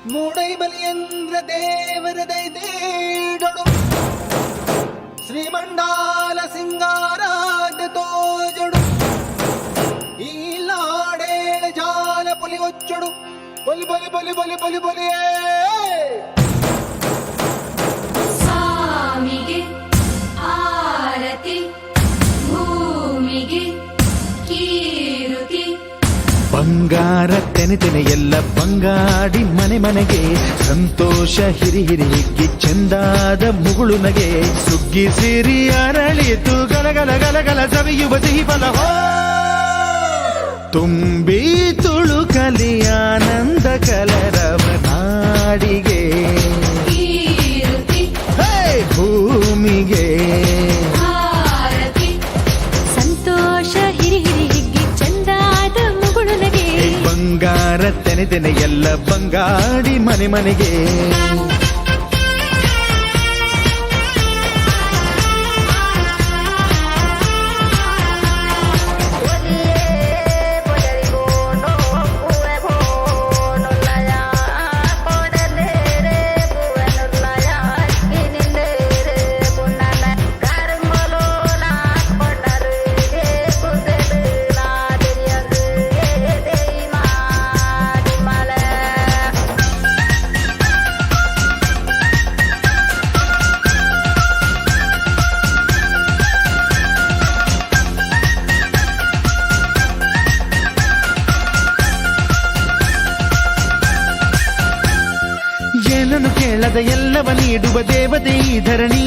ಮೂಡೈ ಬಲಿಯಂದ್ರ ದೇವರ ದೈದೇಡೊಡು ಶ್ರೀಮಂಡಾಲ ಸಿಂಗಾರಾದ ತೋಜೊಡು ಈ ಲಾಡೇಳ ಜಾಲ ಪೊಲಿ ಒಚ್ಚೊಡು ಬಲಿ ಬಲಿ ಬಲಿ ಬಲಿ ಬಲಿ ಬಲಿಯೇ ಸ್ವಾಮಿಗೆ ಆರತಿ ಭೂಮಿಗೆ ಕೀರುತಿ ಬಂಗಾರ ತೆನೆ ತೆನೆ ಎಲ್ಲ ಬಂಗಾಡಿ ಮನೆ ಮನೆಗೆ ಸಂತೋಷ ಹಿರಿ ಹಿರಿ ಹಿಗ್ಗಿ ಚೆಂದಾದ ಮುಗುಳು ನಗೆ ಸುಗ್ಗಿ ಸಿರಿ ಅರಳಿತು ಗಲಗಲ ಗಲಗಲ ಸವಿಯುವ ಸಿಹಿ ಫಲ ಹೋ ತುಂಬಿ ತುಳುಕಲಿ ಆನಂದ ಕಲರವ ನಾಡಿಗೆ ಕೀರುತಿ ಹೇ ಭೂಮಿಗೆ ಆರತಿ ಸಂತೋಷ ಹಿರಿ ಹಿರಿ ಹಿಗ್ಗಿ ಚಂದಾದ ಮುಗುಳು ನಗೆ ಬಂಗಾರ ತೆನೆ ತೆನೆ ಎಲ್ಲ ಬಂಗಾಡಿ ಮನೆ ಮನೆಗೆ ಏನನ್ನು ಕೇಳದ ಎಲ್ಲವ ನೀಡುವ ದೇವತೆ ಈ ಧರಣಿ